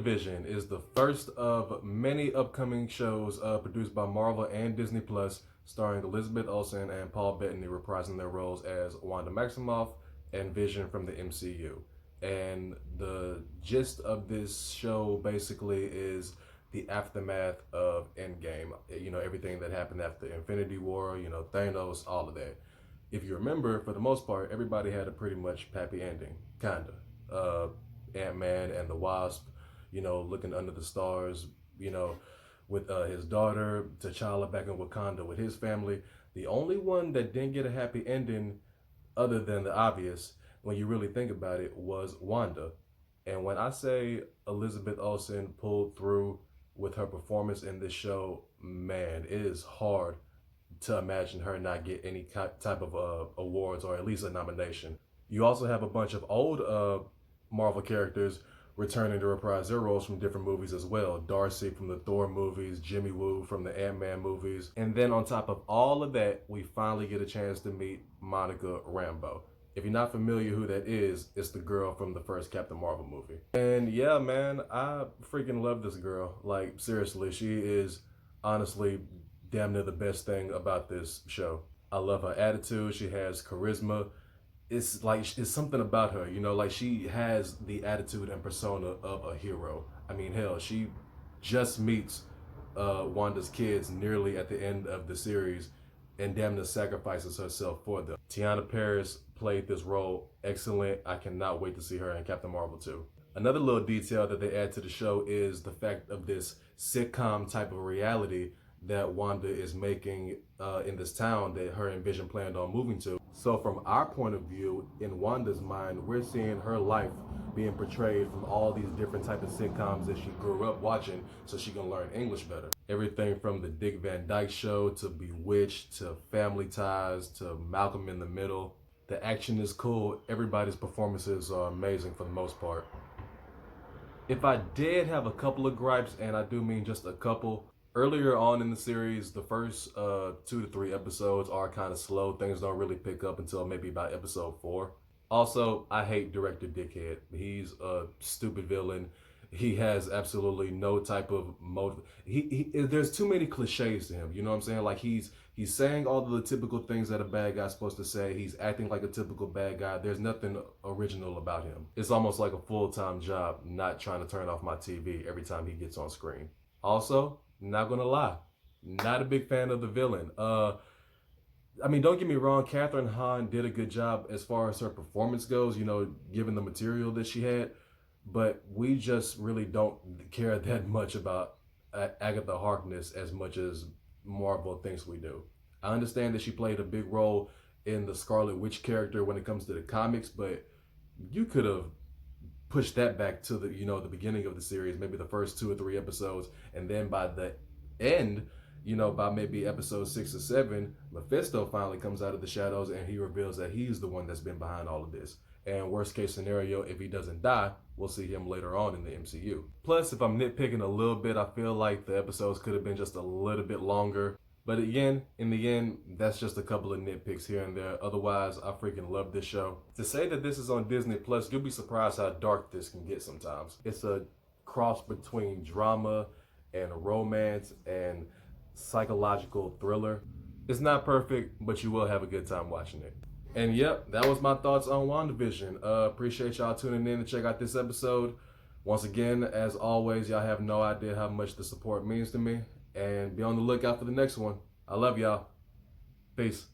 WandaVision is the first of many upcoming shows produced by Marvel and Disney Plus, starring Elizabeth Olsen and Paul Bettany reprising their roles as Wanda Maximoff and Vision from the MCU. And the gist of this show basically is the aftermath of Endgame. You know, everything that happened after Infinity War, you know, Thanos, all of that. If you remember, for the most part, everybody had a pretty much happy ending, kinda. Ant-Man and the Wasp, you know, looking under the stars, you know, with his daughter, T'Challa back in Wakanda with his family. The only one that didn't get a happy ending, other than the obvious, when you really think about it, was Wanda. And when I say Elizabeth Olsen pulled through with her performance in this show, man, it is hard to imagine her not get any type of awards or at least a nomination. You also have a bunch of old Marvel characters returning to reprise their roles from different movies as well. Darcy from the Thor movies, Jimmy Woo from the Ant-Man movies. And then on top of all of that, we finally get a chance to meet Monica Rambeau. If you're not familiar who that is, it's the girl from the first Captain Marvel movie. And yeah, man, I freaking love this girl. Like, seriously, she is honestly damn near the best thing about this show. I love her attitude. She has charisma. It's like, it's something about her, you know, like she has the attitude and persona of a hero. I mean, hell, she just meets Wanda's kids nearly at the end of the series and damn near sacrifices herself for them. Tiana Paris played this role excellent. I cannot wait to see her in Captain Marvel 2. Another little detail that they add to the show is the fact of this sitcom type of reality that Wanda is making in this town that her and Vision planned on moving to. So from our point of view, in Wanda's mind, we're seeing her life being portrayed from all these different type of sitcoms that she grew up watching so she can learn English better. Everything from the Dick Van Dyke Show to Bewitched to Family Ties to Malcolm in the Middle. The action is cool. Everybody's performances are amazing for the most part. If I did have a couple of gripes, and I do mean just a couple, earlier on in the series, the first 2 to 3 episodes are kind of slow. Things don't really pick up until maybe about episode 4. Also, I hate Director Dickhead. He's a stupid villain. He has absolutely no type of motive. There's too many cliches to him. You know what I'm saying? Like he's saying all of the typical things that a bad guy's supposed to say. He's acting like a typical bad guy. There's nothing original about him. It's almost like a full-time job, not trying to turn off my TV every time he gets on screen. Also, not gonna lie, not a big fan of the villain. I mean, don't get me wrong, Catherine Hahn did a good job as far as her performance goes, you know, given the material that she had, but we just really don't care that much about Agatha Harkness as much as Marvel thinks we do. I understand that she played a big role in the Scarlet Witch character when it comes to the comics, but you could have pushed that back to the, you know, the beginning of the series, maybe the first 2 or 3 episodes, and then by the end, you know, by maybe episode 6 or 7, Mephisto finally comes out of the shadows and he reveals that he's the one that's been behind all of this. And worst case scenario, if he doesn't die, we'll see him later on in the MCU. Plus, if I'm nitpicking a little bit, I feel like the episodes could have been just a little bit longer. But again, in the end, that's just a couple of nitpicks here and there. Otherwise, I freaking love this show. To say that this is on Disney Plus, you'll be surprised how dark this can get sometimes. It's a cross between drama and romance and psychological thriller. It's not perfect, but you will have a good time watching it. And yep, that was my thoughts on WandaVision. Appreciate y'all tuning in to check out this episode. Once again, as always, y'all have no idea how much the support means to me. And be on the lookout for the next one. I love y'all. Peace.